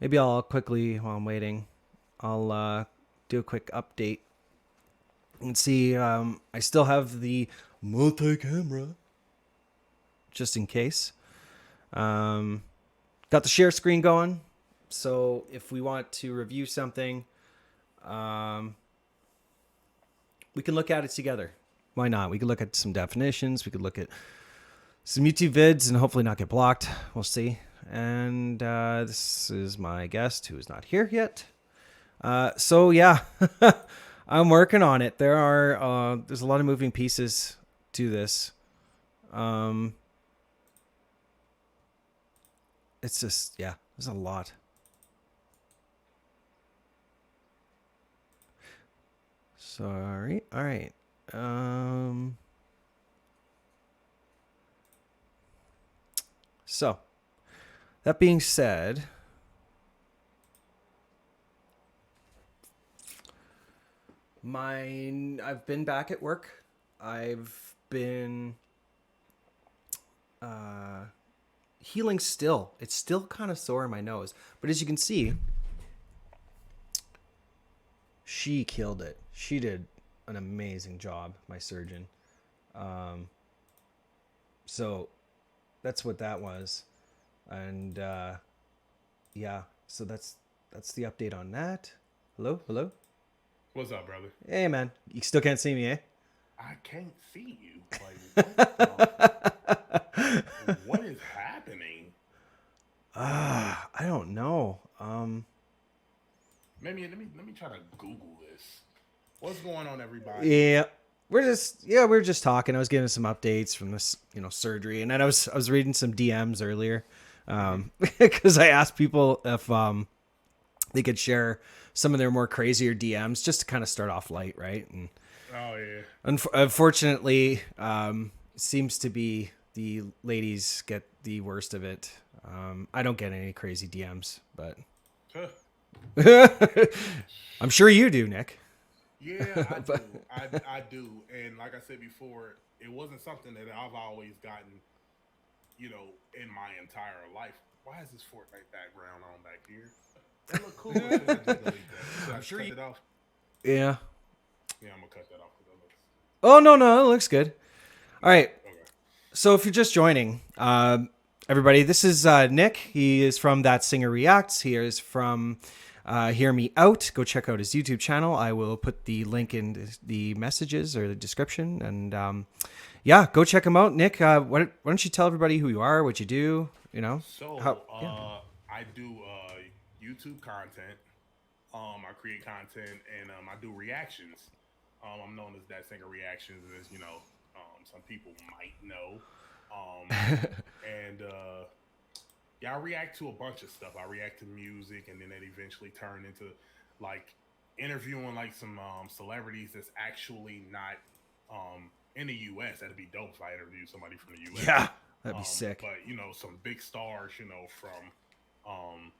Maybe I'll quickly, while I'm waiting, I'll do a quick update and see. I still have the multi-camera just in case. Um, got the share screen going. So if we want to review something, um, we can look at it together. Why not? We could look at some definitions. We could look at some YouTube vids and hopefully not get blocked. We'll see. And this is my guest who is not here yet. So yeah, I'm working on it. There's a lot of moving pieces to this. It's just, yeah, there's a lot. Sorry. All right. So that being said, I've been back at work. I've been healing still. It's still kind of sore in my nose. But as you can see, she killed it. She did an amazing job, my surgeon. So that's what that was. And yeah, so that's the update on that. Hello? Hello? What's up, brother? Hey, man. You still can't see me, eh? I can't see you. What is happening? I don't know. Maybe let me try to Google this. What's going on, everybody? Yeah. We're just talking. I was getting some updates from this, surgery, and then I was reading some DMs earlier, because I asked people if they could share some of their more crazier DMs just to kind of start off light, right? And Oh yeah. unfortunately, seems to be the ladies get the worst of it. I don't get any crazy DMs, but Huh. I'm sure you do, Nick. Yeah, I do. But I do. And like I said before, it wasn't something that I've always gotten, in my entire life. Why is this Fortnite background on back here? That look cool. Or should I just delete that? Should I I'm sure cut you. it off? Yeah. Yeah, I'm gonna cut that off because that looks. Oh no, it looks good. All right. Okay. So if you're just joining, everybody, this is Nick. He is from That Singer Reacts. He is from Hear Me Out. Go check out his YouTube channel. I will put the link in the messages or the description. And yeah, go check him out. Nick, why don't you tell everybody who you are, what you do, So, yeah. I do YouTube content. I create content and I do reactions. I'm known as That Singer Reactions, as some people might know. Um, and yeah, I react to a bunch of stuff. I react to music, and then it eventually turned into like interviewing like some celebrities that's actually not in the U.S. That'd be dope if I interviewed somebody from the U.S. Yeah, that'd be sick. But some big stars, from um,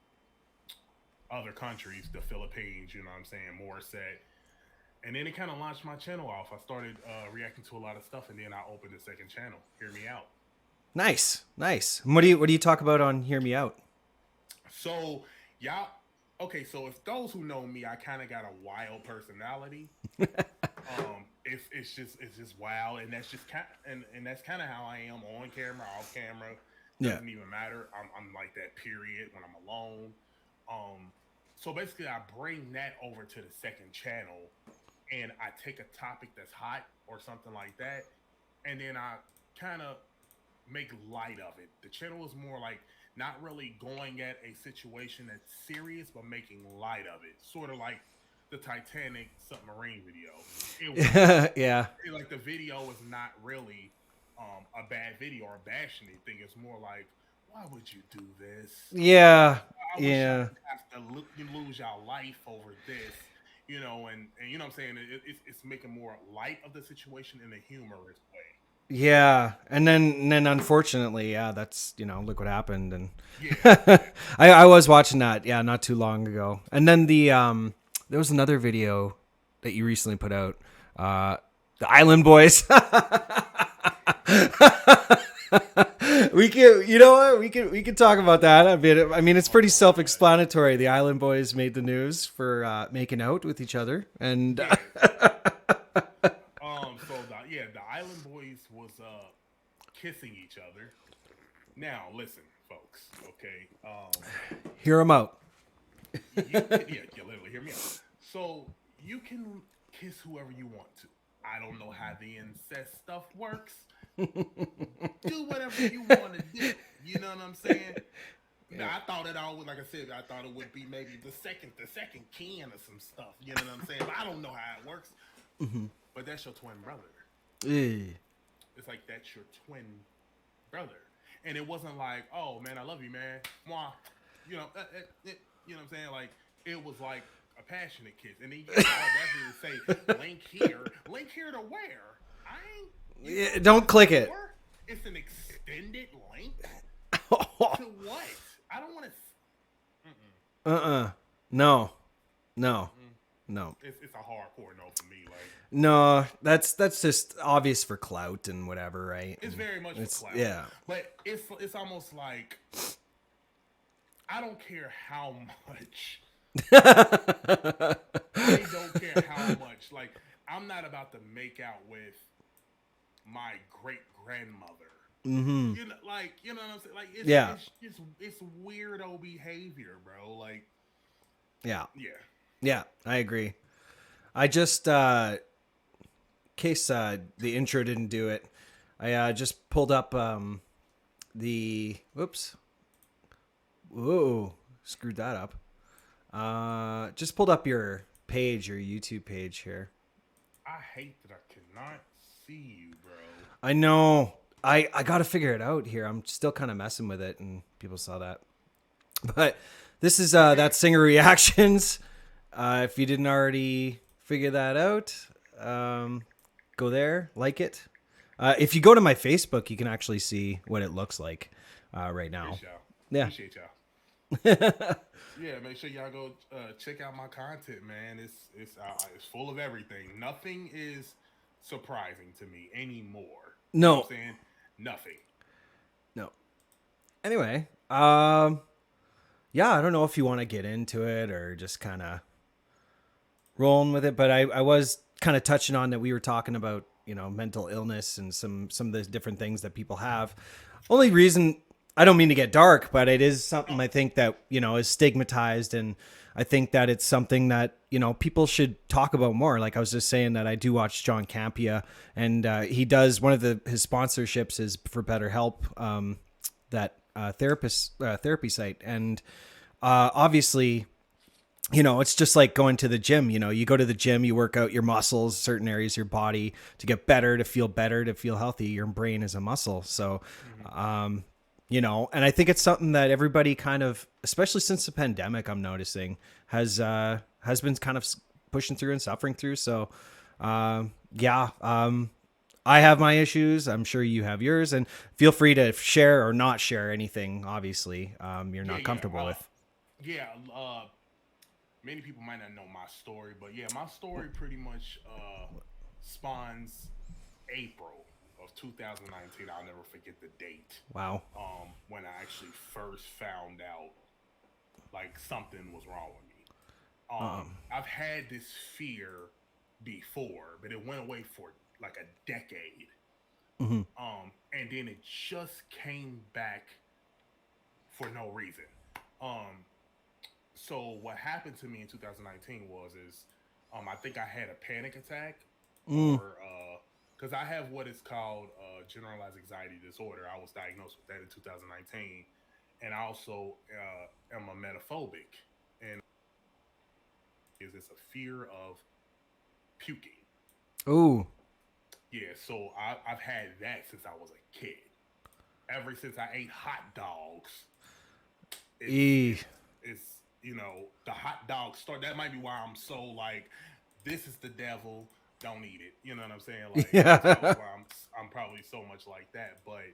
other countries, the Philippines. You know what I'm saying? Morissette. And then it kind of launched my channel off. I started reacting to a lot of stuff, and then I opened a second channel. Hear me out. Nice. And what do you talk about on Hear Me Out? So y'all, okay. So if those who know me, I kind of got a wild personality. It's just wild, and that's just and that's kind of how I am on camera, off camera. Yeah. Doesn't even matter. I'm like that. Period. When I'm alone. So basically, I bring that over to the second channel, and I take a topic that's hot or something like that, and then I kind of make light of it. The channel is more like not really going at a situation that's serious, but making light of it. Sort of like the Titanic submarine video. It wasn't Yeah. like the video is not really a bad video or bashing anything. It's more like, why would you do this? Yeah. I wish y'all Yeah. didn't have to lose y'all life over this. And you know what I'm saying? It's making more light of the situation in a humorous way. Yeah, and then unfortunately, yeah, that's look what happened, and Yeah, yeah. I was watching that, yeah, not too long ago, and then there was another video that you recently put out, the Island Boys. We can, you know what? We can talk about that a bit. I mean, it's pretty self-explanatory. The Island Boys made the news for making out with each other, and Yeah. So the Island Boys was kissing each other. Now listen, folks. Okay. hear them out. You can, yeah, you literally hear me out. So you can kiss whoever you want to. I don't know how the incest stuff works. Do whatever you want to do. You know what I'm saying? Now, I thought it always, like I said, I thought it would be maybe the second can of some stuff. You know what I'm saying? But I don't know how it works. But that's your twin brother. Eh. It's like that's your twin brother, and it wasn't like, oh man, I love you, man. Mwah. You know, you know what I'm saying? Like it was like a passionate kiss, and then you got the audacity to say, link here to where? I ain't. You know Yeah, what don't it's click it. for? It's an extended link to what? I don't want to. No, no, no, It's a hardcore no for me. Like no. That's just obvious for clout and whatever, right? it's very much It's for clout. yeah. But it's almost like I don't care how much. I don't care how much. Like I'm not about to make out with my great grandmother. You know what I'm saying? Like Yeah. it's weirdo behavior, bro. Like Yeah. yeah. Yeah, I agree. I just case the intro didn't do it. I just pulled up the whoops. Whoa, screwed that up. Just pulled up your page, your YouTube page here. I hate that I cannot see you, bro. I know. I got to figure it out here. I'm still kind of messing with it, and people saw that. But this is that singer reactions. If you didn't already figure that out, go there, like it. If you go to my Facebook, you can actually see what it looks like right now. Appreciate y'all. Yeah. Appreciate y'all. Yeah, make sure y'all go check out my content, man. It's full of everything. Nothing is surprising to me anymore. You know No. what I'm saying? Nothing. No. Anyway, yeah, I don't know if you want to get into it or just kind of rolling with it, but I was kind of touching on that we were talking about, mental illness and some of the different things that people have. Only reason, I don't mean to get dark, but it is something I think that, is stigmatized, and I think that it's something that, people should talk about more. Like I was just saying that I do watch John Campia, and he does, one of his sponsorships is for BetterHelp, that therapy site. And obviously, it's just like going to the gym. You go to the gym, you work out your muscles, certain areas of your body to get better, to feel healthy. Your brain is a muscle. So, and I think it's something that everybody kind of, especially since the pandemic, I'm noticing has been kind of pushing through and suffering through. So, I have my issues. I'm sure you have yours, and feel free to share or not share anything. Obviously, you're not comfortable with. Yeah, many people might not know my story, but yeah, my story pretty much spawns April of 2019. I'll never forget the date. Wow. When I actually first found out like something was wrong with me. I've had this fear before, but it went away for like a decade. And then it just came back for no reason. So what happened to me in 2019 I think I had a panic attack, or because I have what is called generalized anxiety disorder. I was diagnosed with that in 2019, and I also am a metaphobic, and it's a fear of puking. Ooh. Yeah, so I've had that since I was a kid. Ever since I ate hot dogs, it's the hot dog store. That might be why I'm so like, this is the devil. Don't eat it. You know what I'm saying? Like that's probably why I'm probably so much like that. But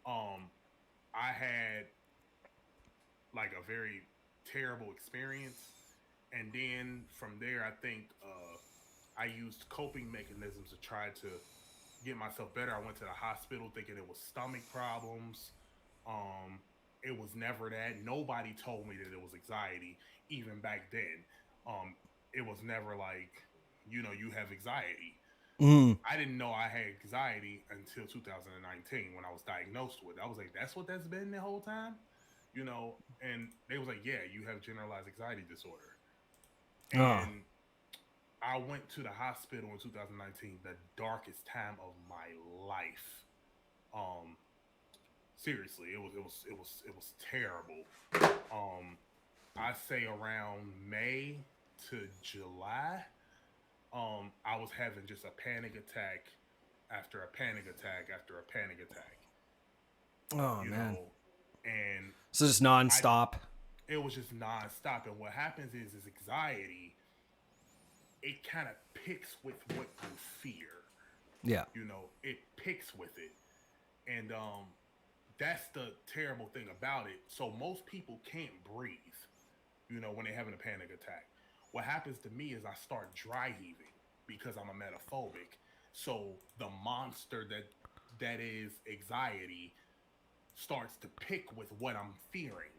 I had like a very terrible experience, and then from there, I think I used coping mechanisms to try to get myself better, I went to the hospital thinking it was stomach problems. Um, it was never that. Nobody told me that it was anxiety, even back then. Um, it was never like, you have anxiety. Mm. I didn't know I had anxiety until 2019 when I was diagnosed with it. I was like, that's what that's been the whole time? And they was like, yeah, you have generalized anxiety disorder. Oh. And I went to the hospital in 2019, the darkest time of my life. Um, Seriously, it was terrible. Um, I say around May to July, I was having just a panic attack after a panic attack after a panic attack. Oh You man. know, and So just I nonstop. it was just nonstop. And what happens is anxiety. It kind of picks with what you fear. Yeah. It picks with it, and that's the terrible thing about it. So most people can't breathe. When they're having a panic attack. What happens to me is I start dry heaving because I'm a metaphobic. So the monster that is anxiety starts to pick with what I'm fearing,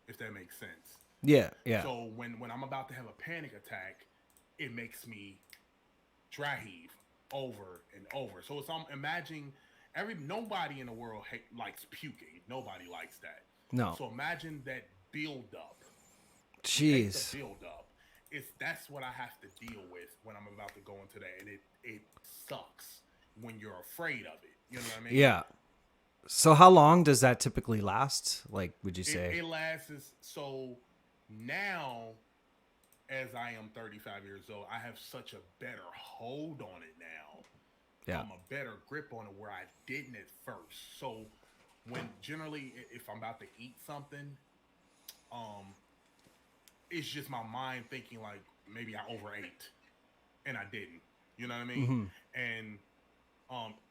if that makes sense. Yeah. Yeah. So when I'm about to have a panic attack, it makes me dry heave over and over. So it's imagine every nobody in the world likes puking. Nobody likes that. No. So imagine that build up. Take the Jeez. build up. That's what I have to deal with when I'm about to go into that, and it sucks when you're afraid of it. You know what I mean? Yeah. So how long does that typically last? Like, would you It say? it lasts so now as I am 35 years old, I have such a better hold on it now. Yeah. A better grip on it where I didn't at first. So when generally if I'm about to eat something, um, it's just my mind thinking like maybe I overate and I didn't. You know what I mean? Mm-hmm. And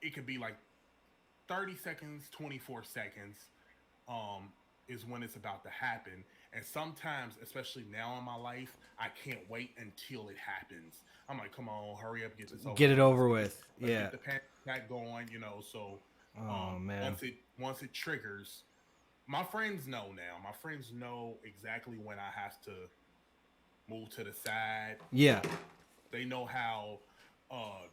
it could be like 30 seconds, 24 seconds, um, is when it's about to happen. And sometimes, especially now in my life, I can't wait until it happens. I'm like, come on, hurry up, get this over Get it with. over with. Let's Yeah. get the panic attack going. So Oh man. once it triggers, my friends know now. My friends know exactly when I have to move to the side. Yeah. They know how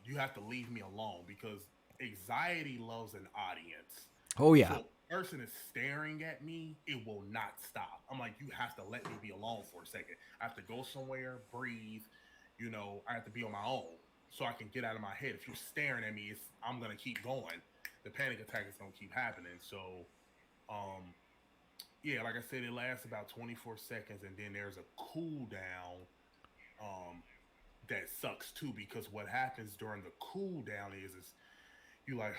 you have to leave me alone because anxiety loves an audience. Oh So yeah. if a person is staring at me, it will not stop. I'm like, you have to let me be alone for a second. I have to go somewhere, breathe. I have to be on my own so I can get out of my head. If you're staring at me, I'm gonna keep going. The panic attack is gonna keep happening. So, um, yeah, like I said, it lasts about 24 seconds, and then there's a cool down. Um, that sucks too because what happens during the cool down is you like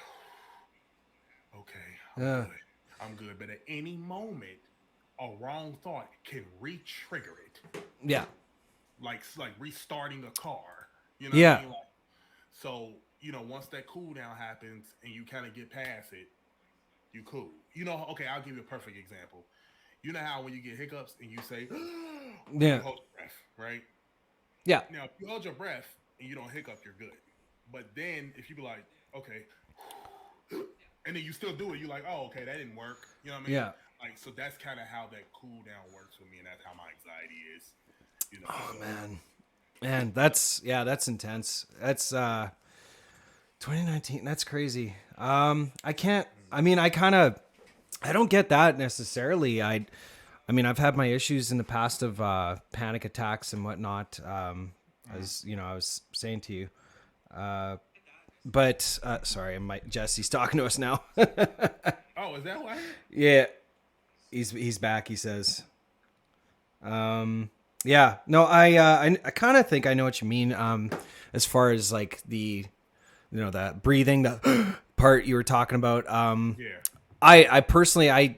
okay, I'm Yeah. good. I'm good. But at any moment, a wrong thought can re-trigger it. Yeah. Like restarting a car. You know what I Yeah. mean? So, once that cool down happens and you kind of get past it, you cool. Okay, I'll give you a perfect example. You know how when you get hiccups and you say, you Yeah. hold your breath, right? Yeah. Now, if you hold your breath and you don't hiccup, you're good. But then if you be like, okay, and then you still do it, you're like, oh, okay, that didn't work. You know what I mean? Yeah. Like, so that's kind of how that cool down works for me, and that's how my anxiety is. Oh So man. Man, that's intense. That's 2019. That's crazy. I can't. I mean, I don't get that necessarily. I mean, I've had my issues in the past of panic attacks and whatnot. As you know, I was saying to you. But sorry, Jesse's talking to us now. oh, is that why? Yeah, he's back. He says. Yeah, no, I kind of think I know what you mean. As far as like that breathing, the part you were talking about. Yeah. I personally, I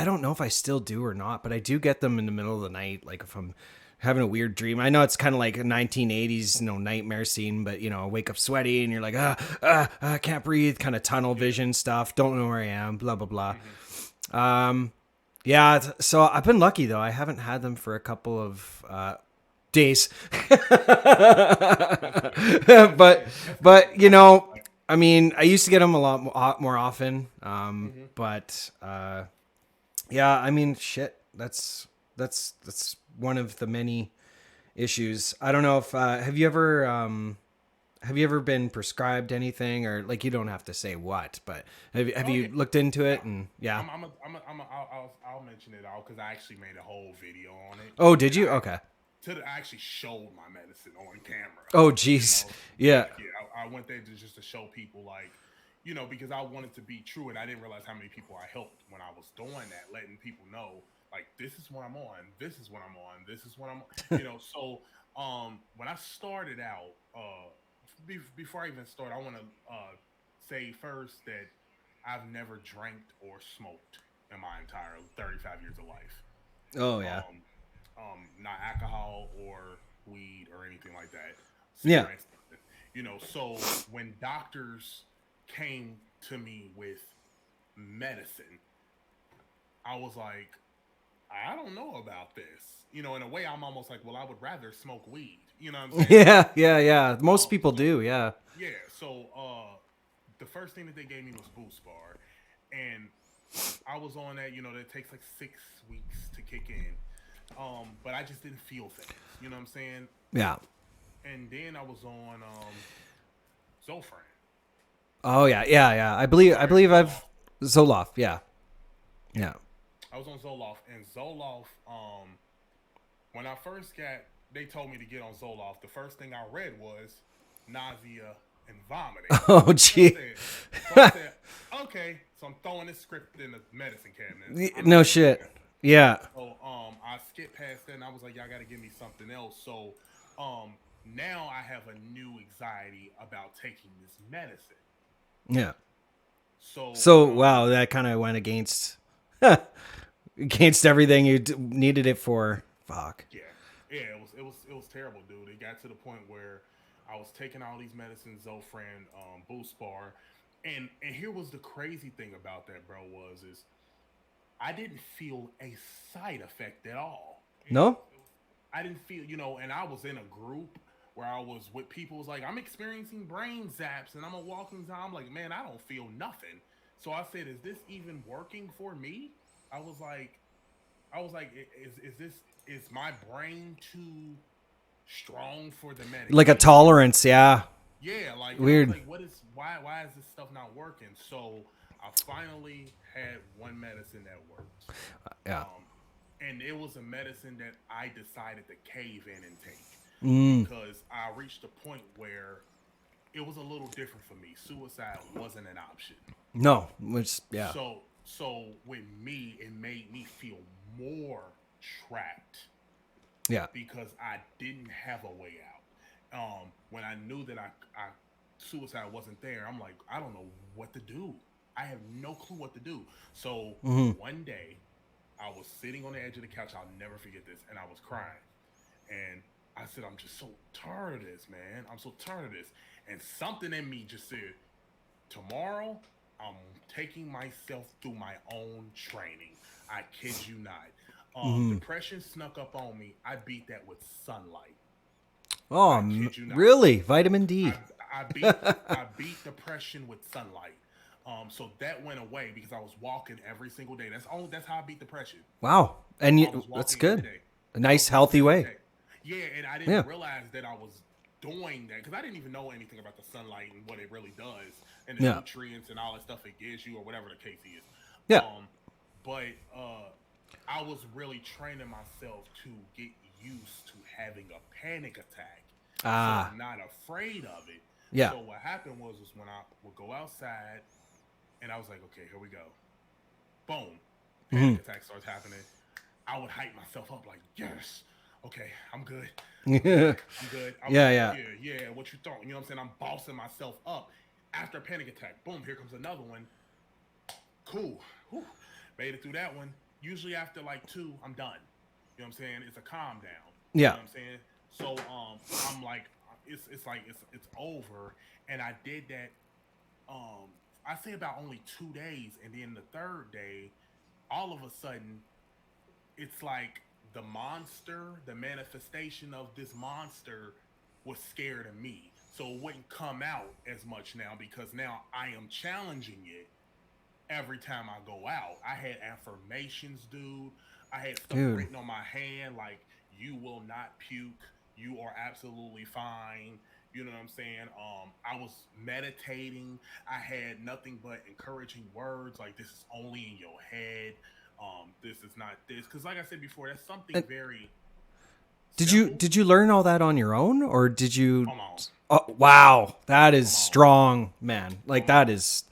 don't know if I still do or not, but I do get them in the middle of the night. Like if I'm having a weird dream, I know it's kind of like a 1980s, nightmare scene, but I wake up sweaty and you're like, I can't breathe, kind of tunnel vision stuff. Don't know where I am, blah, blah, blah. Mm-hmm. Yeah. So I've been lucky though. I haven't had them for a couple of, days, but I mean, I used to get them a lot more often, Mm-hmm. but yeah, I mean, shit. That's one of the many issues. I don't know if have you ever been prescribed anything, or like, you don't have to say what, but have Oh you yeah, looked into yeah. it? And yeah. I'll mention it all because I actually made a whole video on it, Oh, did and you? Okay. I actually showed my medicine on camera. Oh, You geez. know, Yeah. I went there just to show people, like, because I wanted to be true, and I didn't realize how many people I helped when I was doing that, letting people know, like, this is what I'm on, this is what I'm on, this is what I'm, So, when I started out, before I even start, I want to say first that I've never drank or smoked in my entire 35 years of life. Oh, yeah. Um, Not alcohol or weed or anything like that. Yeah. Cigarettes, nothing. So when doctors came to me with medicine, I was like, I don't know about this. In a way, I'm almost like, well, I would rather smoke weed. You know what I'm saying? Yeah. Yeah. Yeah. Most people So do. Yeah. yeah, so the first thing that they gave me was Boost Bar, and I was on that. That takes like 6 weeks to kick in. But I just didn't feel things. You know what I'm saying? Yeah. And then I was on Zofran. Oh, yeah. Yeah. Yeah. I Sorry, believe I've Zoloft. Zoloft. Yeah. Yeah, Yeah. I was on Zoloft, and Zoloft. When I first they told me to get on Zoloft. The first thing I read was nausea and vomiting. Oh, So I gee. said, so I said, okay. So I'm throwing this script in the medicine cabinet. I'm not No taking shit. that. Yeah. So I skipped past that, and I was like, y'all got to give me something else. So now I have a new anxiety about taking this medicine. Yeah. So So wow, that kind of went against against everything you needed it for. Fuck. yeah, it was terrible, dude. It got to the point where I was taking all these medicines, Zofran, Boost Bar, and here was the crazy thing about that, bro. Is I didn't feel a side effect at all. No. I didn't feel, and I was in a group where I was with people. Was like, I'm experiencing brain zaps, and I'm a walking time. I'm like, man, I don't feel nothing. So I said, is this even working for me? I was like, is this is my brain too strong for the Like a medication? tolerance. Yeah. Yeah, and I was Weird. like, why is this stuff not working? So I finally had one medicine that worked. Yeah. Um, and it was a medicine that I decided to cave in and take Mm. because I reached a point where it was a little different for me. Suicide wasn't an option. No. Which. Yeah. So with me, it made me feel more trapped Yeah. because I didn't have a way out. When I knew that I suicide wasn't there, I'm like, I don't know what to do. I have no clue what to do. So Hmm. one day, I was sitting on the edge of the couch. I'll never forget this, and I was crying. And I said, I'm just so tired of this, man. I'm so tired of this. And something in me just said, tomorrow, I'm taking myself through my own training. I kid you not. Hmm. Depression snuck up on me. I beat that with sunlight. Oh, I kid you not. really? Vitamin I D. I beat I beat depression with sunlight. So that went away because I was walking every single day. That's how I beat depression. Wow. And I was that's walking every good. day. A I was nice, walking healthy every way. day. Yeah, and I Yeah. didn't realize that I was doing that because I didn't even know anything about the sunlight and what it really does and the Yeah. nutrients and all that stuff it gives you or whatever the case is. Yeah. But I was really training myself to get used to having a panic attack, so Ah. I'm not afraid of it. Yeah. So what happened was when I would go outside and I was like, okay, here we go. Boom, Hmm. panic attack starts happening. I would hype myself up like, yes, okay, I'm good. Okay, Yeah. I'm good. Yeah. Yeah, yeah. What you thought? You know what I'm saying? I'm bossing myself up. After a panic attack, boom, here comes another one. Cool. Whew. Made it through that one. Usually after like two, I'm done. You know what I'm saying? It's a calm down. You Yeah. know what I'm saying? So I'm like, it's like it's over. And I did that. I say about only 2 days, and then the third day, all of a sudden, it's like the monster, the manifestation of this monster was scared of me. so it wouldn't come out as much now because now I am challenging it every time I go out. I had affirmations, dude. I had stuff Dude. written on my hand like "You will not puke. You are absolutely fine." You know what I'm saying? I was meditating. I had nothing but encouraging words like "This is only in your head." This is not this because, like I said before, that's something And very did you simple. did you learn all that on your own, or did you? Come on, Oh, wow, that is come on, strong, man. Like come that on. is,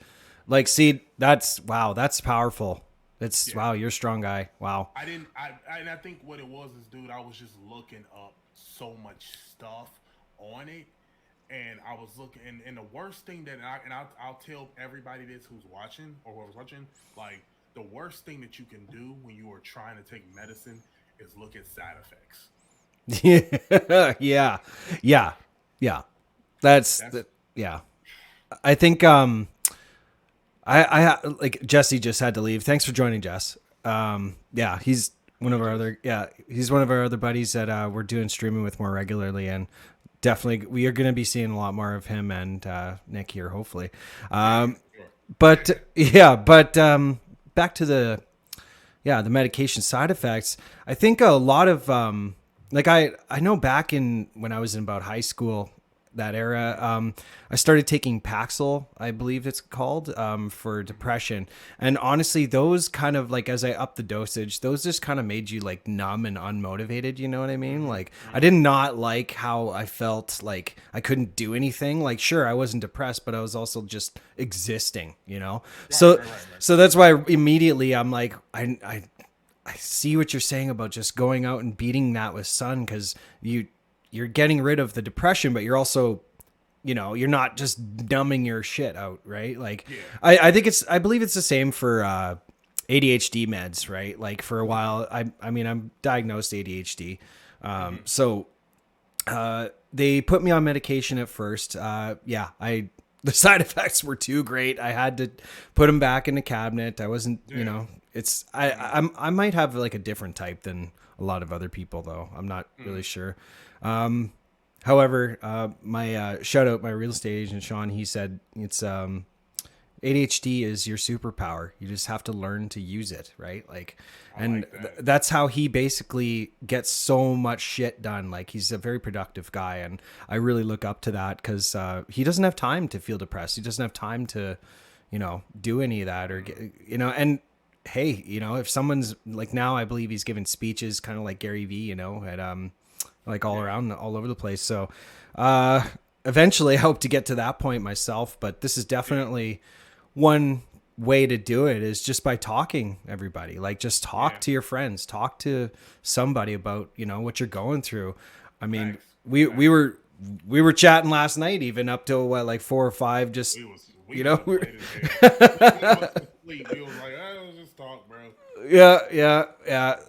like, see, that's wow, that's powerful. It's Yeah. wow, you're a strong guy. Wow. I didn't. And I think what it was is, dude, I was just looking up so much stuff on it, and I was looking, and the worst thing that I'll tell everybody this who's watching or whoever's watching, like the worst thing that you can do when you are trying to take medicine is look at side effects. Yeah, yeah, yeah, yeah. That's That's that. Yeah, I think like Jesse just had to leave. Thanks for joining, Jess. Yeah, he's one what of up, our Jess? other he's one of our other buddies that we're doing streaming with more regularly, and definitely we are going to be seeing a lot more of him and Nick here, hopefully. Yeah, yeah, Um, for sure. but yeah, but back to the medication side effects. I think a lot of like I know back in when I was in about high school, that era, Mm-hmm, I started taking Paxil, I believe it's called, for mm-hmm. depression. And honestly, those kind of like, as I upped the dosage, those just kind of made you like numb and unmotivated. You know what I mean? Mm-hmm. Like I Mm-hmm. did not like how I felt like I couldn't do anything. Like sure, I wasn't depressed, but I was also just existing, you know? Right, So, right, right, right. so that's why immediately I'm like, I see what you're saying about just going out and beating that with sun, because you're getting rid of the depression, but you're also, you're not just numbing your shit out, right? Like Yeah. I think I believe it's the same for ADHD meds, right? Like for a Mm-hmm. while, I mean I'm diagnosed ADHD, Mm-hmm. so they put me on medication at first. Yeah, the side effects were too great. I had to put them back in the cabinet. I wasn't, Yeah. it's Mm-hmm. I might have like a different type than a lot of other people though. I'm not really Mm-hmm. sure. However, my shout out my real estate agent Sean. He said it's ADHD is your superpower. You just have to learn to use it, right? Like, I and like that. that's how he basically gets so much shit done. Like, he's a very productive guy, and I really look up to that because he doesn't have time to feel depressed. He doesn't have time to, do any of that or get, Mm-hmm. and hey, if someone's like now, I believe he's giving speeches, kind of like Gary V, at like all Yeah. around, all over the place. So, eventually, I hope to get to that point myself. But this is Yeah. definitely one way to do it is just by talking everybody, like just talk Yeah. to your friends, talk to somebody about what you're going through. I mean, Facts. we we Facts. were we were chatting last night even up till what, like 4 or 5, just We you was know up we're late as hell. We couldn't go to sleep. We was like, oh, let's just talk, bro. yeah,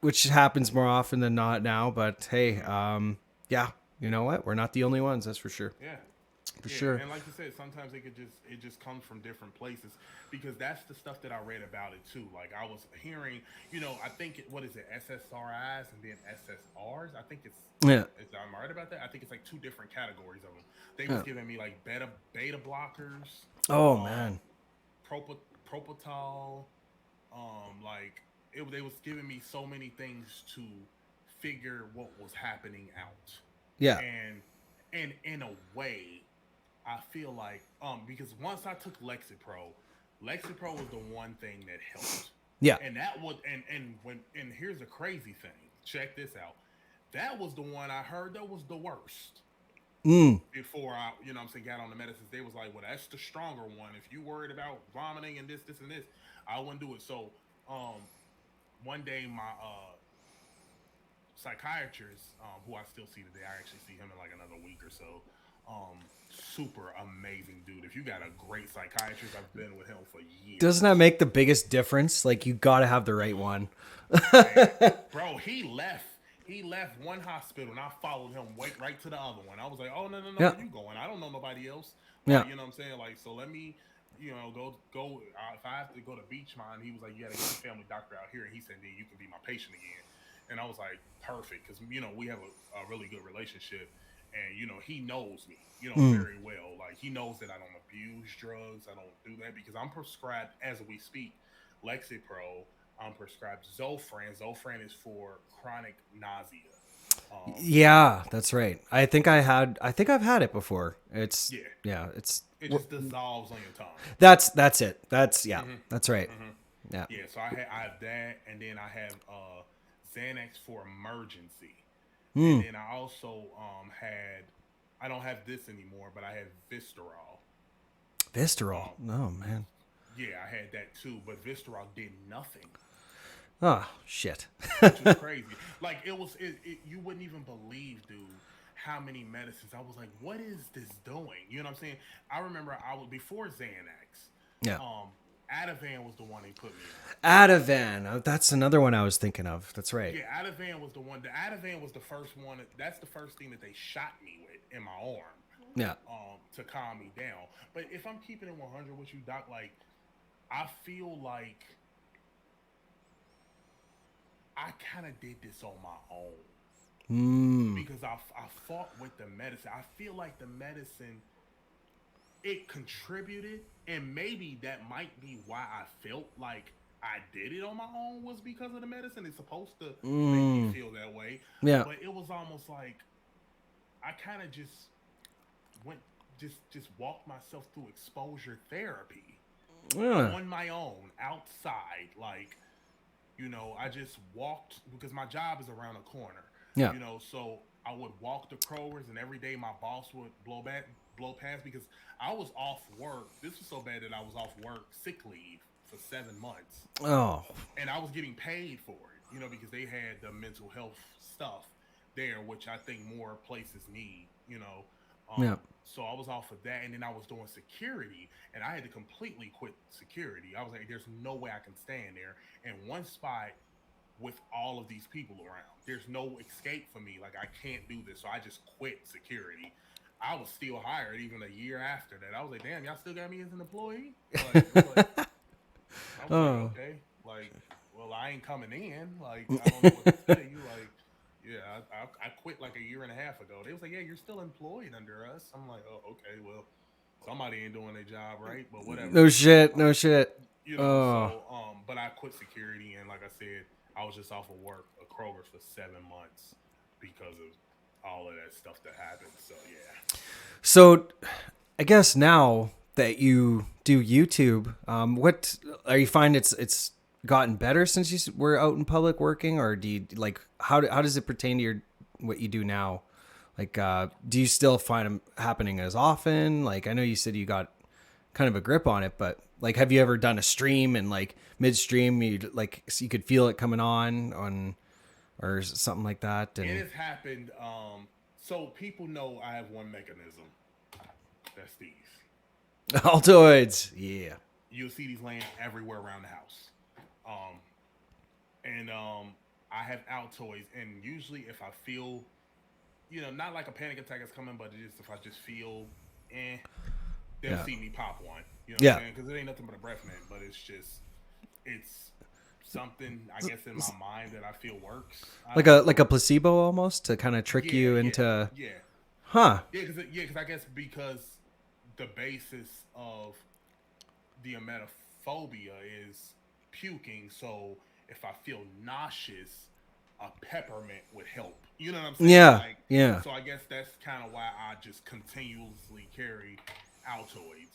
which happens more often than not now, but hey, Hmm. yeah, you know what, we're not the only ones, that's for sure. Yeah. For Yeah, sure. and like you said, sometimes it just comes from different places because that's the stuff that I read about it too. Like I was hearing, I think what is it, SSRIs and then SSRs. I think Yeah. I'm right about that. I think it's like two different categories of them. They was Yeah. giving me like beta blockers, Oh um, man. propofol, like they was giving me so many things to figure what was happening out, Yeah. and in a way I feel like because once I took Lexapro was the one thing that helped. Yeah. And that was and here's a crazy thing. Check this out. That was the one I heard that was the worst. Mm. Before I, I'm saying, got on the medicines, they was like, well, that's the stronger one. If you worried about vomiting and this, and this, I wouldn't do it. So, um, one day my psychiatrist, who I still see today, I actually see him in like another week or so. Super amazing dude. If you got a great psychiatrist, I've been with him for Doesn't that years. make the biggest difference? Like, you got to have the right one. Man, bro, he left. He left one hospital, and I followed him right to the other one. I was like, "Oh, no, no, no, Yeah. where you going? I don't know nobody else." Yeah. Like, you know what I'm saying? Like, so let me, go. If I have to go to Beachmont, he was like, "You got to get a family doctor out here," and he said, "Then you can be my patient again." And I was like, "Perfect," because we have a really good relationship. and he knows me, Mm. very well. Like he knows that I don't abuse drugs, I don't do that because I'm prescribed as we speak Lexapro. I'm prescribed Zofran. Zofran is for chronic nausea. Um, Yeah, that's right. I think I've had it before. It's yeah, yeah, it's it just dissolves on your tongue. that's it. That's yeah, Hmm. that's right. Hmm. Yeah. Yeah, so I have that, and then I have Xanax for emergency, and Mm. then I also had I don't have this anymore, but I had Visceral. Visceral. Um, Oh man. yeah, I had that too, but Visceral did nothing, Oh shit. which was crazy. Like you wouldn't even believe, dude, how many medicines. I was like, what is this doing? You know what I'm saying? I remember I was before Xanax. Yeah. Um, Ativan was the one they put me on. Ativan. Oh, that's another one I was thinking of. That's right. Yeah, Ativan was the one. The Ativan was the first one. That's the first thing that they shot me with in my arm, Yeah. to calm me down. But if I'm keeping it 100 with you, Doc, like I feel like I kind of did this on my own Mm. because I fought with the medicine. I feel like the medicine it contributed, and maybe that might be why I felt like I did it on my own was because of the medicine. It's supposed to make me Mm. feel that way, Yeah. but it was almost like I kind of just went just walked myself through exposure therapy Yeah. on my own outside. Like I just walked because my job is around the corner. Yeah. So I would walk to Kroger's, and every day my boss would blow past because I was off work. This was so bad that I was off work sick leave for 7 months, Oh. and I was getting paid for it. Because they had the mental health stuff there, which I think more places need. Yeah. So I was off of that, and then I was doing security, and I had to completely quit security. I was like, "There's no way I can stand there in one spot with all of these people around. There's no escape for me. Like I can't do this." So I just quit security. I was still hired even a year after that. I was like, "Damn, y'all still got me as an employee?" Like, it's like I was like, Oh. "Okay, like, well, I ain't coming in. Like, I don't know what to tell you. Like, yeah, I quit like a year and a half ago." They was like, "Yeah, you're still employed under us." I'm like, "Oh, okay, well, somebody ain't doing their job right, but whatever." No shit. No shit. Oh. So but I quit security, and like I said, I was just off of work at Kroger's for 7 months because of all of that stuff that happened. So yeah. So, I guess now that you do YouTube, what are you find it's gotten better since were out in public working, or do you like how does it pertain to your what you do now? Like, do you still find them happening as often? Like, I know you said you got kind of a grip on it, but like, have you ever done a stream and like midstream you like so you could feel it coming on or something like that? It And has happened. So people know I have one mechanism. That's these. Altoids, yeah, You'll see these laying everywhere around the house. Um, and I have Altoids, and usually if I feel, not like a panic attack is coming, but just if I just feel, eh, they'll yeah, see me pop one. You know what I'm yeah, saying? Because it ain't nothing but a breath mint, but it's something I guess in my mind that I feel works. I don't know. like a placebo almost to kind of trick Yeah, you yeah, into, yeah, huh? Because I guess because the basis of the emetophobia is puking. So if I feel nauseous, a peppermint would help. You know what I'm saying? Yeah, Like, yeah, so I guess that's kind of why I just continuously carry Altoids.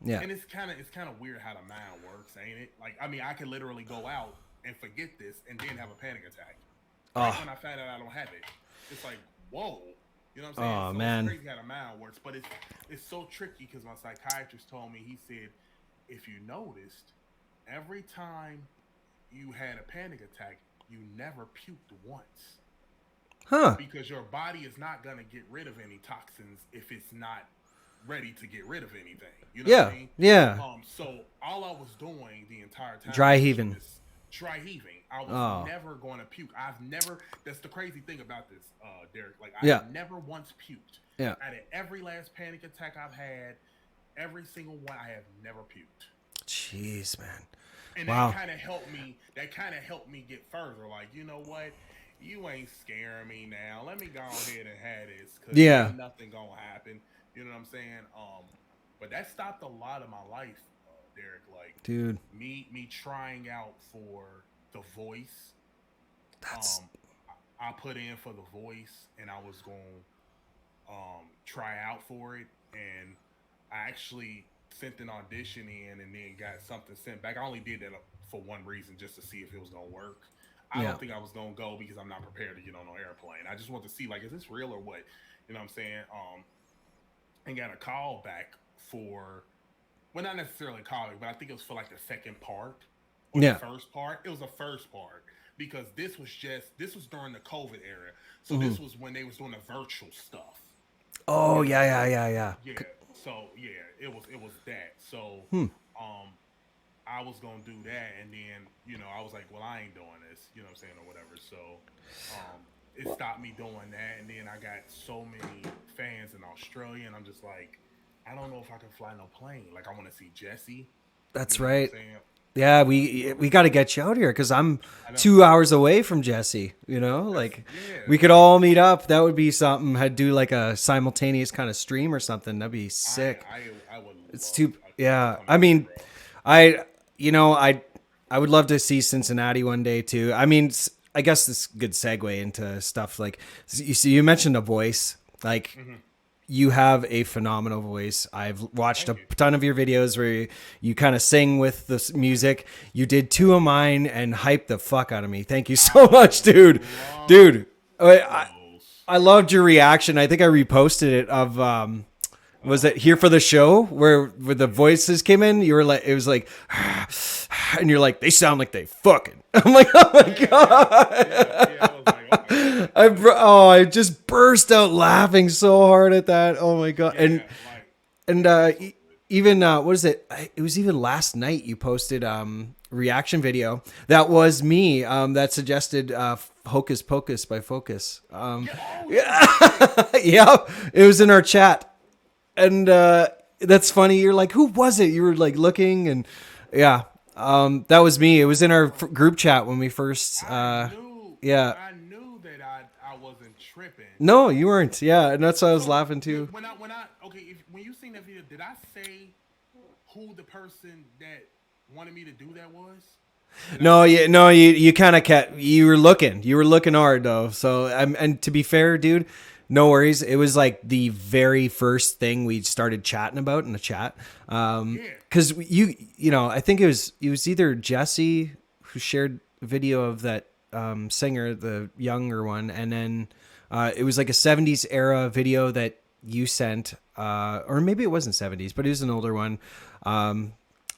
yeah. And it's kind of weird how the mind works, ain't it? Like, I mean, I could literally go out and forget this and then have a panic attack right Oh, when I find out I don't have it. It's like, whoa. You know what I'm saying? oh So it's man, crazy how the mind works, but it's so tricky because my psychiatrist told me, he said, if you noticed, every time you had a panic attack, you never puked once huh? because your body is not gonna get rid of any toxins if it's not ready to get rid of anything. You know what I Yeah, mean? yeah. So all I was doing the entire time Dry was heaving. just dry heaving. I was Oh, never going to puke. I've never. That's the crazy thing about this, Derek. Like I yeah, have never once puked. yeah. Out of every last panic attack I've had, every single one, I have never puked. Jeez, man. And that Wow. kind of helped me. That kind of helped me get further. Like, you know what? you ain't scaring me now. Let me go ahead and have this because Yeah, ain't nothing gonna happen. You know what I'm saying? But that stopped a lot of my life, Derek. Like dude. me trying out for the voice. That's Um, I put in for the voice, and I was going try out for it, and I actually sent an audition in, and then got something sent back. I only did that for one reason, just to see if it was gonna work. I yeah. don't think I was gonna go because I'm not prepared to get on an airplane. I just want to see like, is this real or what? You know what I'm saying? And got a call back for, well, not necessarily calling, but I think it was for like the second part or the Yeah. first part. It was the first part because this was during the COVID era, so Hmm. this was when they was doing the virtual stuff. Oh, You know, yeah, yeah, so yeah, yeah. yeah, so yeah, it was that. So Hmm. um, I was gonna do that, and then I was like, well, I ain't doing this, you know what I'm saying, or whatever. So it stopped me doing that, and then I got so many fans in Australia, and I'm just like, I don't know if I can fly no plane. Like, I want to see Jesse, you That's know what I'm right. saying? Yeah, we got to get you out here because I'm I know 2 hours away from Jesse. You know, that's like yeah, we could like all meet up. That would be something. I'd do like a simultaneous kind of stream or something. That'd be I sick. I would It's love too. to Yeah, come I out there, mean, bro. I you know I would love to see Cincinnati one day too. I mean, I guess this is a good segue into stuff like you see. You mentioned a voice like. Hmm. You have a phenomenal voice. I've watched Thank a you. ton of your videos where you kind of sing with the music. You did two Thank of you. mine and hyped the fuck out of me. Thank you so I much, dude. love Dude, I, those. I loved your reaction. I think I reposted it of was Oh it here for God. the show where the Yeah. voices came in? You were like, it was like, and you're like, they sound like they fucking. I'm like, oh my Yeah, yeah, god. yeah, yeah. I was like, oh my god, like, I just burst out laughing so hard at that. Oh my god. yeah, like, And yeah, it was so good. even what is it? It was even last night you posted reaction video. That was me that suggested Hocus Pocus by Focus. Yeah. Oh yeah, Yeah. that's right. Yep. It was in our chat. And that's funny. You're like, who was it? You were like looking and yeah. That was me. It was in our Oh, group chat when we first yeah. I knew that I wasn't tripping. No, you weren't. Yeah, and that's why I was So laughing too. when I okay, when you seen that video, did I say who the person that wanted me to do that was? Did I No, say you it? no, you kind of kept you were looking hard though. So and to be fair, dude, no worries. It was like the very first thing we started chatting about in the chat. Yeah. Because I think it was either Jesse who shared a video of that singer, the younger one, and then it was like a '70s era video that you sent, or maybe it wasn't '70s, but it was an older one. A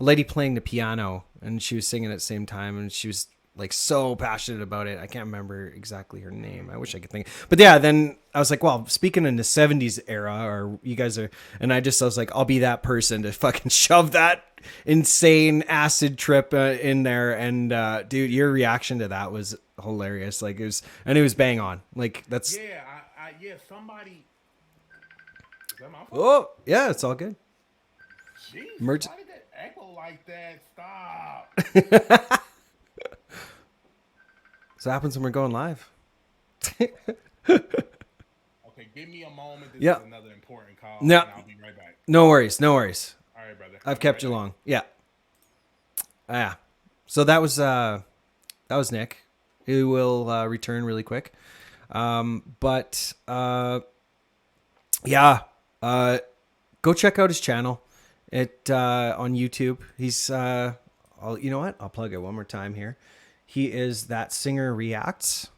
lady playing the piano and she was singing at the same time and she was like so passionate about it. I can't remember exactly her name. I wish I could think. But yeah, then I was like, well, speaking in the '70s era, or you guys are, and I was like, I'll be that person to fucking shove that insane acid trip in there. And dude, your reaction to that was hilarious. Like it was bang on. Like that's, Yeah, yeah, somebody. Is that my phone? oh yeah, it's all good. Jesus, Merch. why did that echo like that? Stop. So happens when we're going live. Okay, give me a moment. This Yeah. is another important call, No, and I'll be right back. no worries. No worries. All right, brother. I've I'll be kept right you back. long. Yeah. Yeah. So that was Nick, who will return really quick. But yeah, go check out his channel. On YouTube. He's you know what? I'll plug it one more time here. He is That Singer Reacts,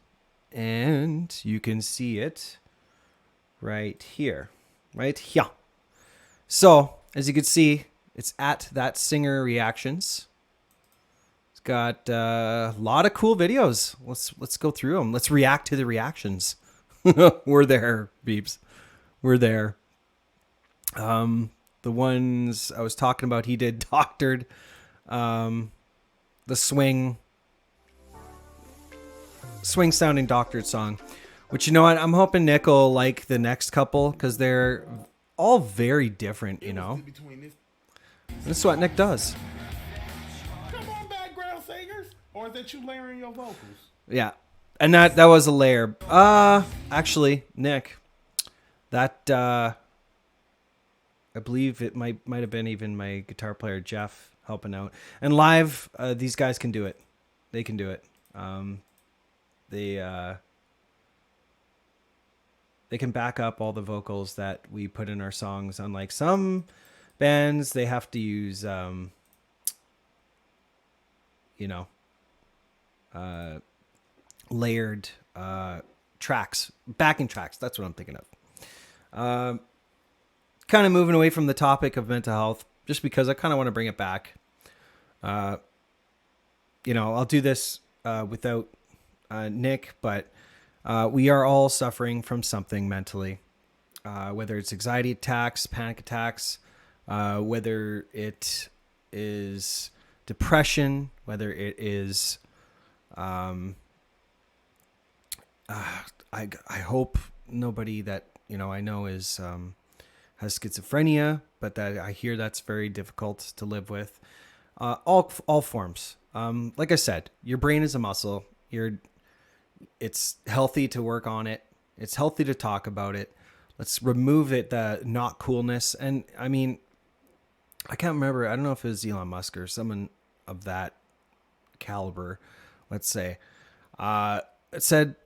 and you can see it right here, right here. So as you can see, it's at That Singer Reactions. It's got a lot of cool videos. Let's go through them. Let's react to the reactions. We're there, beeps. We're there. The ones I was talking about, he did Doctored, the swing sounding Doctored song. Which, you know what? I'm hoping Nick will like the next couple because they're all very different, you It was know? between this. This is what Nick does. Come on, background singers. Or is that you layering your vocals? Yeah. And that was a layer. Actually, Nick, that I believe it might have been even my guitar player Jeff helping out. And live, these guys can do it. They can do it. They can back up all the vocals that we put in our songs. Unlike some bands, they have to use layered tracks, backing tracks. That's what I'm thinking of. Kind of moving away from the topic of mental health, just because I kind of want to bring it back. I'll do this without Nick, but we are all suffering from something mentally, whether it's anxiety attacks, panic attacks, whether it is depression, whether it is I hope nobody that I know is has schizophrenia, but that I hear that's very difficult to live with. All forms. Like I said, your brain is a muscle. It's healthy to work on it. It's healthy to talk about it. Let's remove the not coolness. And I mean, I can't remember. I don't know if it was Elon Musk or someone of that caliber, let's say. It said,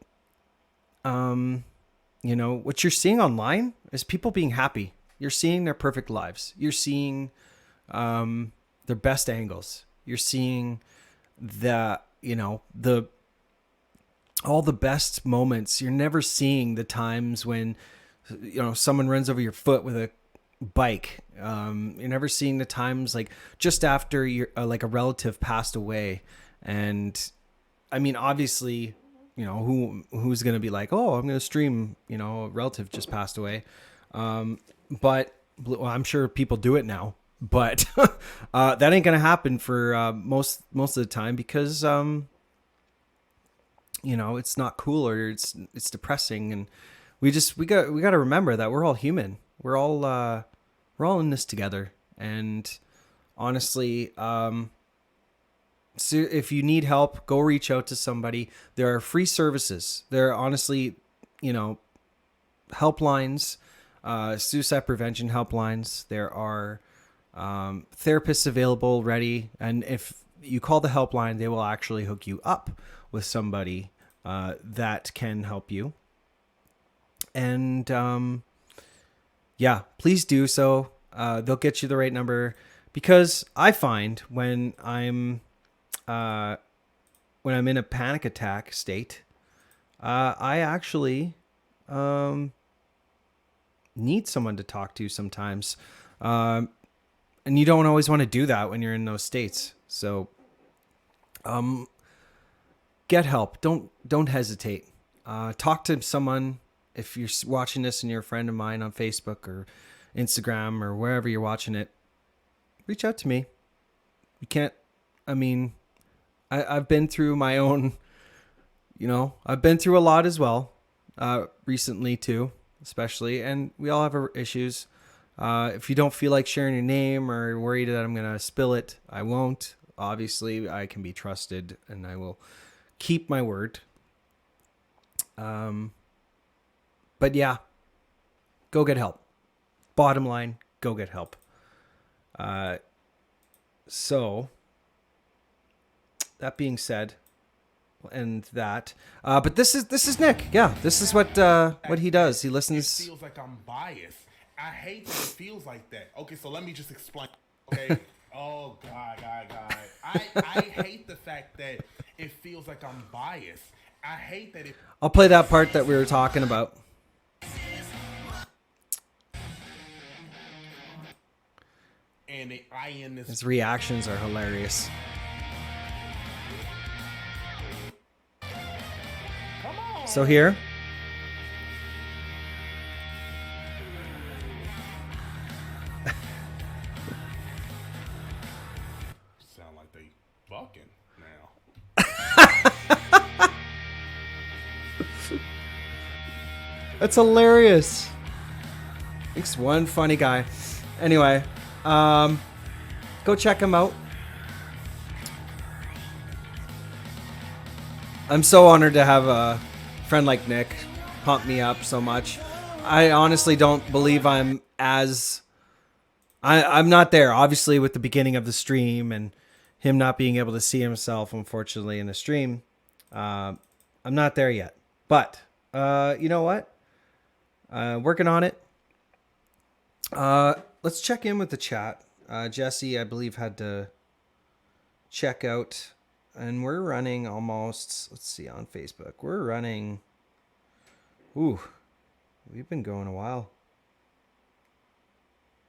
what you're seeing online is people being happy. You're seeing their perfect lives. You're seeing their best angles. You're seeing all the best moments. You're never seeing the times when someone runs over your foot with a bike. You're never seeing the times like just after like a relative passed away. And I mean, obviously, who's going to be like, oh, I'm going to stream, a relative just passed away. But I'm sure people do it now, but that ain't going to happen for most of the time because, it's not cool or it's depressing. And we got to remember that we're all human. We're all in this together. And honestly, so if you need help, go reach out to somebody. There are free services. There are honestly, helplines, suicide prevention helplines. There are therapists available ready. And if you call the helpline, they will actually hook you up with somebody that can help you. And please do so. They'll get you the right number, because I find when I'm in a panic attack state, I actually need someone to talk to sometimes. And you don't always want to do that when you're in those states. So get help. Don't hesitate. Talk to someone. If you're watching this and you're a friend of mine on Facebook or Instagram or wherever you're watching it, reach out to me. You can't, I've been through my own, I've been through a lot as well, recently too, especially, and we all have our issues. If you don't feel like sharing your name or worried that I'm going to spill it, I won't. Obviously, I can be trusted and I will keep my word. But yeah, go get help. Bottom line, go get help. So that being said, but this is Nick. Yeah, this is what he does. He listens. It feels like I'm biased. I hate that it feels like that. Okay, so let me just explain. Okay. Oh God. I hate the fact that it feels like I'm biased. I hate that it. I'll play that part that we were talking about. And his reactions are hilarious. Come on. So here. Sound like they fucking now. That's hilarious. He's one funny guy. Anyway, go check him out. I'm so honored to have a friend like Nick pump me up so much. I honestly don't believe I'm not there, obviously, with the beginning of the stream and him not being able to see himself, unfortunately, in the stream. I'm not there yet. But you know what? Working on it. Let's check in with the chat. Jesse, I believe, had to check out. And we're running almost, let's see, on Facebook. We're running, we've been going a while.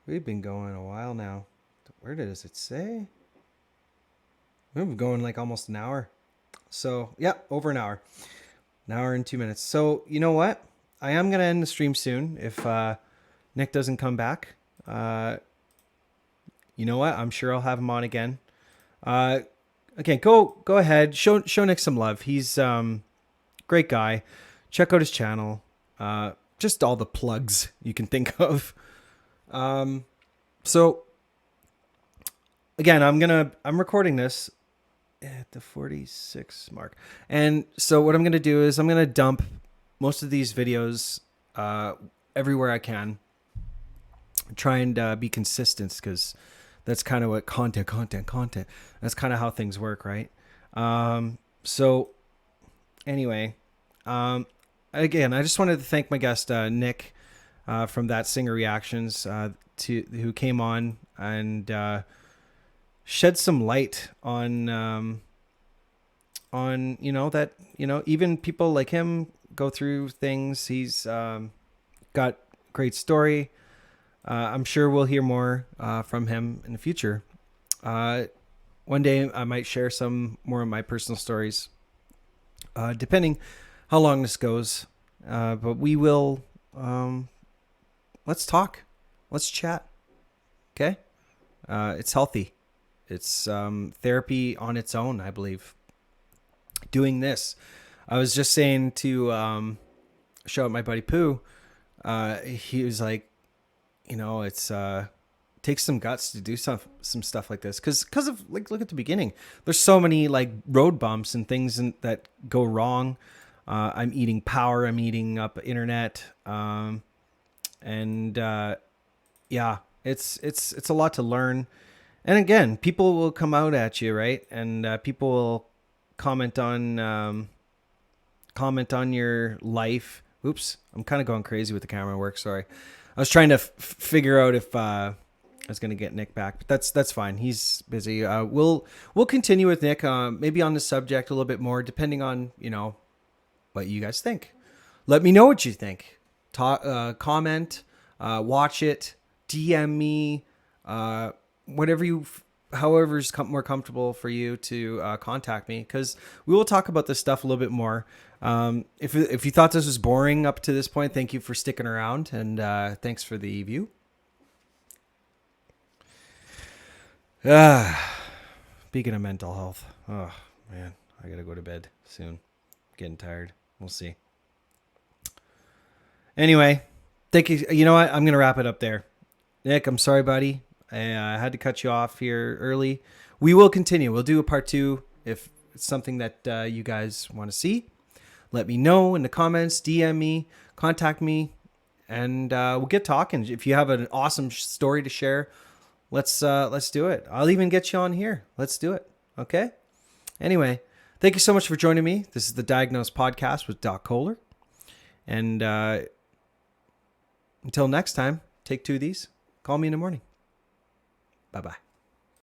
We've been going a while now. Where does it say? We've been going like almost an hour. So, yeah, over an hour. An hour and 2 minutes. So, you know what? I am going to end the stream soon if Nick doesn't come back. You know what? I'm sure I'll have him on again. Again, go ahead. Show Nick some love. He's great guy. Check out his channel. Just all the plugs you can think of. So again, I'm recording this at the 46 mark. And so what I'm going to do is I'm going to dump most of these videos everywhere I can. Try and be consistent, because that's kind of what content. That's kind of how things work, right? So anyway, again, I just wanted to thank my guest, Nick, from ThatSingerReactions, who came on and shed some light on even people like him go through things. He's got great story. I'm sure we'll hear more from him in the future. One day I might share some more of my personal stories, depending how long this goes. But we will, let's talk. Let's chat. Okay? It's healthy. It's therapy on its own, I believe. Doing this. I was just saying to show out my buddy Pooh. He was like, it's takes some guts to do some stuff like this, because of, like, look at the beginning. There's so many like road bumps and things that go wrong. I'm eating power. I'm eating up internet. Yeah, it's a lot to learn. And again, people will come out at you, right? And people will comment on your life. Oops, I'm kind of going crazy with the camera work. Sorry. I was trying to figure out if I was going to get Nick back, but that's fine. He's busy. We'll continue with Nick, maybe on the subject a little bit more, depending on, what you guys think. Let me know what you think. Comment, watch it, DM me, however's more comfortable for you to contact me, because we will talk about this stuff a little bit more. If you thought this was boring up to this point, thank you for sticking around, and thanks for the view. Speaking of mental health, oh man, I gotta go to bed soon. Getting tired. We'll see. Anyway, thank you. You know what? I'm gonna wrap it up there. Nick, I'm sorry, buddy. I had to cut you off here early. We will continue. We'll do a part 2 if it's something that you guys want to see. Let me know in the comments. DM me, contact me, and we'll get talking. If you have an awesome story to share, let's do it. I'll even get you on here. Let's do it. Okay. Anyway, thank you so much for joining me. This is the Diagnosed Podcast with Doc Kohler, and until next time, take 2 of these. Call me in the morning. Bye-bye.